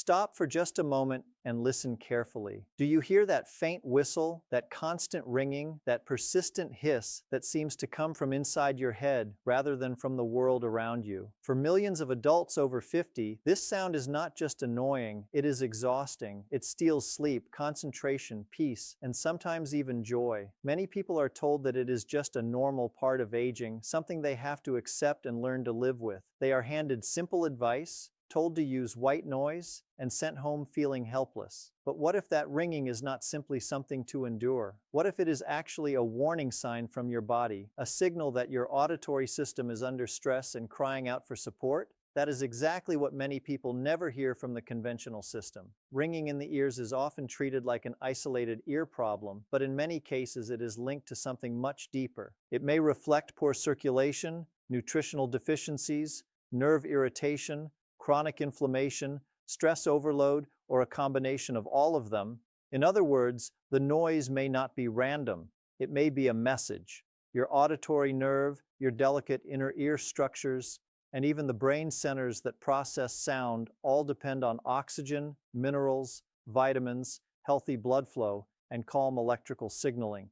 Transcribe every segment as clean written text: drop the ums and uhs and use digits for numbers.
Stop for just a moment and listen carefully. Do you hear that faint whistle, that constant ringing, that persistent hiss that seems to come from inside your head rather than from the world around you? For millions of adults over 50, this sound is not just annoying, it is exhausting. It steals sleep, concentration, peace, and sometimes even joy. Many people are told that it is just a normal part of aging, something they have to accept and learn to live with. They are handed simple advice, told to use white noise, and sent home feeling helpless. But what if that ringing is not simply something to endure? What if it is actually a warning sign from your body, a signal that your auditory system is under stress and crying out for support? That is exactly what many people never hear from the conventional system. Ringing in the ears is often treated like an isolated ear problem, but in many cases it is linked to something much deeper. It may reflect poor circulation, nutritional deficiencies, nerve irritation, chronic inflammation, stress overload, or a combination of all of them. In other words, the noise may not be random. It may be a message. Your auditory nerve, your delicate inner ear structures, and even the brain centers that process sound all depend on oxygen, minerals, vitamins, healthy blood flow, and calm electrical signaling.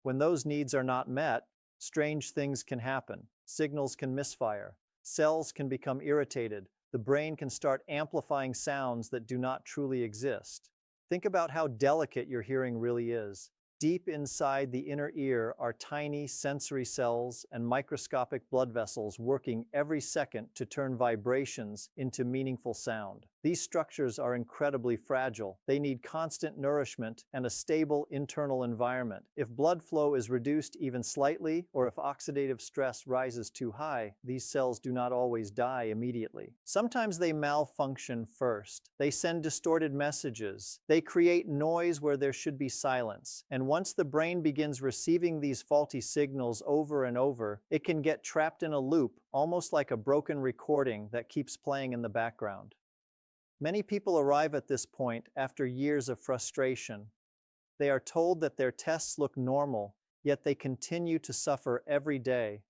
When those needs are not met, strange things can happen. Signals can misfire. Cells can become irritated. The brain can start amplifying sounds that do not truly exist. Think about how delicate your hearing really is. Deep inside the inner ear are tiny sensory cells and microscopic blood vessels working every second to turn vibrations into meaningful sound. These structures are incredibly fragile. They need constant nourishment and a stable internal environment. If blood flow is reduced even slightly, or if oxidative stress rises too high, these cells do not always die immediately. Sometimes they malfunction first. They send distorted messages. They create noise where there should be silence. And once the brain begins receiving these faulty signals over and over, it can get trapped in a loop, almost like a broken recording that keeps playing in the background. Many people arrive at this point after years of frustration. They are told that their tests look normal, yet they continue to suffer every day.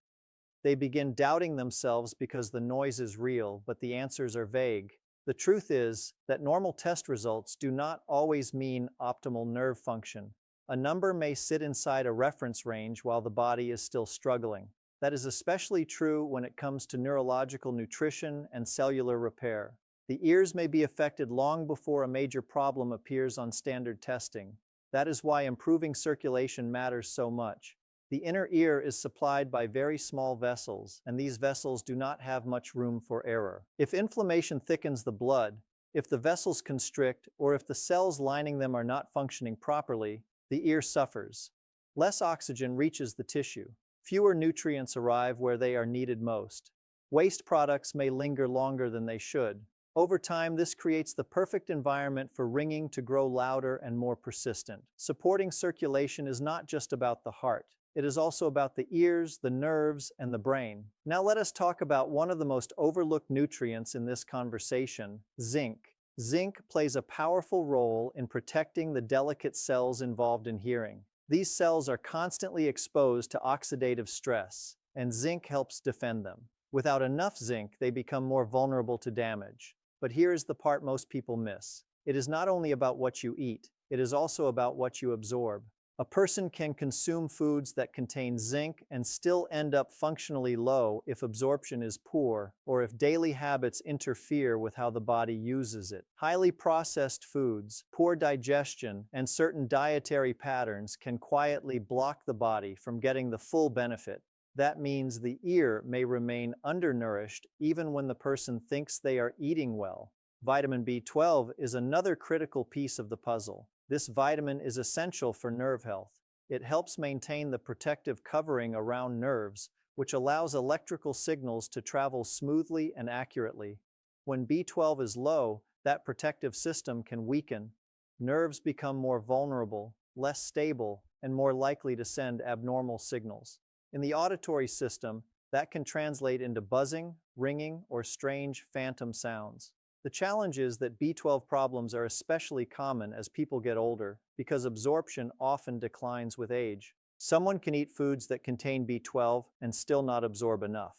They begin doubting themselves because the noise is real, but the answers are vague. The truth is that normal test results do not always mean optimal nerve function. A number may sit inside a reference range while the body is still struggling. That is especially true when it comes to neurological nutrition and cellular repair. The ears may be affected long before a major problem appears on standard testing. That is why improving circulation matters so much. The inner ear is supplied by very small vessels, and these vessels do not have much room for error. If inflammation thickens the blood, if the vessels constrict, or if the cells lining them are not functioning properly, the ear suffers. Less oxygen reaches the tissue. Fewer nutrients arrive where they are needed most. Waste products may linger longer than they should. Over time, this creates the perfect environment for ringing to grow louder and more persistent. Supporting circulation is not just about the heart. It is also about the ears, the nerves, and the brain. Now let us talk about one of the most overlooked nutrients in this conversation, zinc. Zinc plays a powerful role in protecting the delicate cells involved in hearing. These cells are constantly exposed to oxidative stress, and zinc helps defend them. Without enough zinc, they become more vulnerable to damage. But here is the part most people miss. It is not only about what you eat, it is also about what you absorb. A person can consume foods that contain zinc and still end up functionally low if absorption is poor, or if daily habits interfere with how the body uses it. Highly processed foods, poor digestion, and certain dietary patterns can quietly block the body from getting the full benefit. That means the ear may remain undernourished even when the person thinks they are eating well. Vitamin B12 is another critical piece of the puzzle. This vitamin is essential for nerve health. It helps maintain the protective covering around nerves, which allows electrical signals to travel smoothly and accurately. When B12 is low, that protective system can weaken. Nerves become more vulnerable, less stable, and more likely to send abnormal signals. In the auditory system, that can translate into buzzing, ringing, or strange phantom sounds. The challenge is that B12 problems are especially common as people get older because absorption often declines with age. Someone can eat foods that contain B12 and still not absorb enough.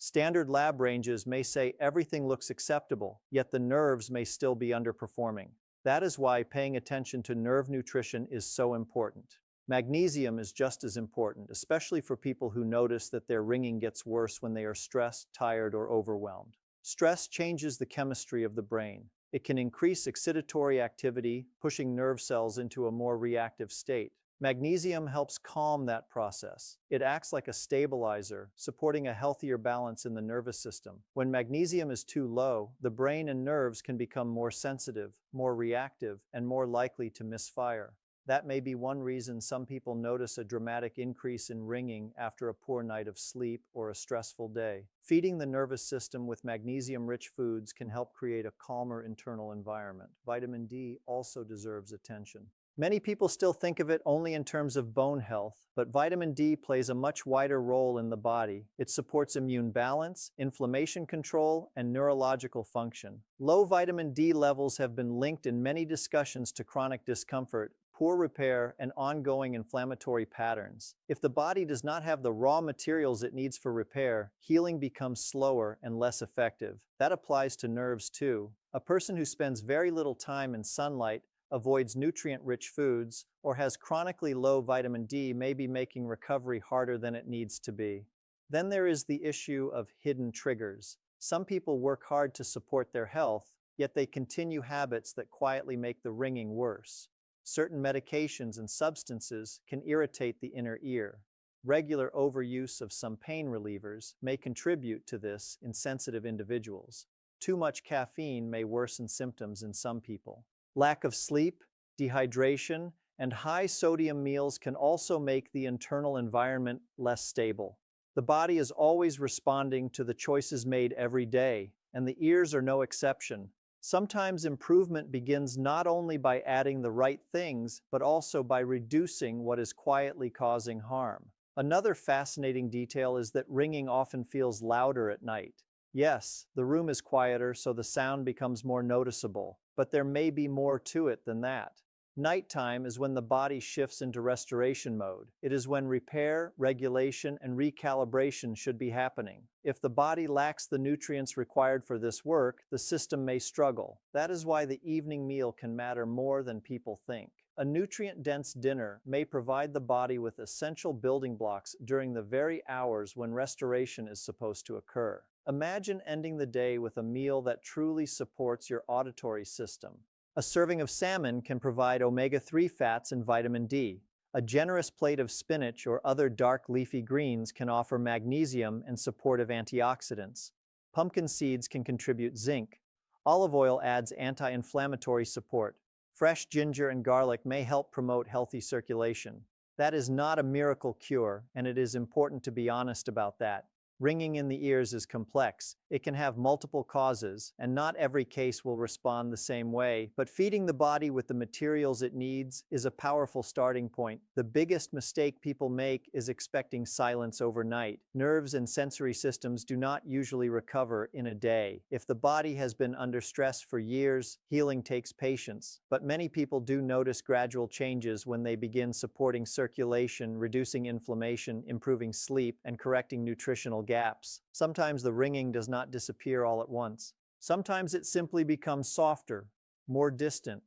Standard lab ranges may say everything looks acceptable, yet the nerves may still be underperforming. That is why paying attention to nerve nutrition is so important. Magnesium is just as important, especially for people who notice that their ringing gets worse when they are stressed, tired, or overwhelmed. Stress changes the chemistry of the brain. It can increase excitatory activity, pushing nerve cells into a more reactive state. Magnesium helps calm that process. It acts like a stabilizer, supporting a healthier balance in the nervous system. When magnesium is too low, the brain and nerves can become more sensitive, more reactive, and more likely to misfire. That may be one reason some people notice a dramatic increase in ringing after a poor night of sleep or a stressful day. Feeding the nervous system with magnesium-rich foods can help create a calmer internal environment. Vitamin D also deserves attention. Many people still think of it only in terms of bone health, but vitamin D plays a much wider role in the body. It supports immune balance, inflammation control, and neurological function. Low vitamin D levels have been linked in many discussions to chronic discomfort, poor repair, and ongoing inflammatory patterns. If the body does not have the raw materials it needs for repair, healing becomes slower and less effective. That applies to nerves too. A person who spends very little time in sunlight, avoids nutrient-rich foods, or has chronically low vitamin D may be making recovery harder than it needs to be. Then there is the issue of hidden triggers. Some people work hard to support their health, yet they continue habits that quietly make the ringing worse. Certain medications and substances can irritate the inner ear. Regular overuse of some pain relievers may contribute to this in sensitive individuals. Too much caffeine may worsen symptoms in some people. Lack of sleep, dehydration, and high sodium meals can also make the internal environment less stable. The body is always responding to the choices made every day, and the ears are no exception. Sometimes improvement begins not only by adding the right things, but also by reducing what is quietly causing harm. Another fascinating detail is that ringing often feels louder at night. Yes, the room is quieter, so the sound becomes more noticeable, but there may be more to it than that. Nighttime is when the body shifts into restoration mode. It is when repair, regulation, and recalibration should be happening. If the body lacks the nutrients required for this work, the system may struggle. That is why the evening meal can matter more than people think. A nutrient-dense dinner may provide the body with essential building blocks during the very hours when restoration is supposed to occur. Imagine ending the day with a meal that truly supports your auditory system. A serving of salmon can provide omega-3 fats and vitamin D. A generous plate of spinach or other dark leafy greens can offer magnesium and supportive antioxidants. Pumpkin seeds can contribute zinc. Olive oil adds anti-inflammatory support. Fresh ginger and garlic may help promote healthy circulation. That is not a miracle cure, and it is important to be honest about that. Ringing in the ears is complex. It can have multiple causes, and not every case will respond the same way, but feeding the body with the materials it needs is a powerful starting point. The biggest mistake people make is expecting silence overnight. Nerves and sensory systems do not usually recover in a day. If the body has been under stress for years, healing takes patience, but many people do notice gradual changes when they begin supporting circulation, reducing inflammation, improving sleep, and correcting nutritional gaps. Sometimes the ringing does not disappear all at once. Sometimes it simply becomes softer, more distant,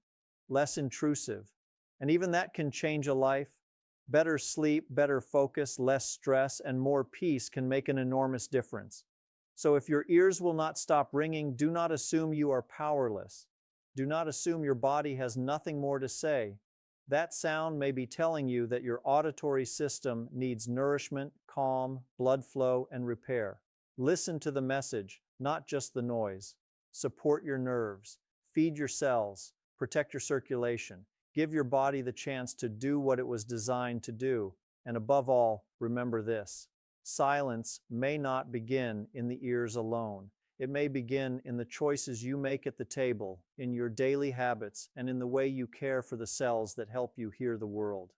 less intrusive. And even that can change a life. Better sleep, better focus, less stress, and more peace can make an enormous difference. So if your ears will not stop ringing, do not assume you are powerless. Do not assume your body has nothing more to say. That sound may be telling you that your auditory system needs nourishment, calm, blood flow, and repair. Listen to the message, not just the noise. Support your nerves, feed your cells, protect your circulation. Give your body the chance to do what it was designed to do. And above all, remember this: silence may not begin in the ears alone. It may begin in the choices you make at the table, in your daily habits, and in the way you care for the cells that help you hear the world.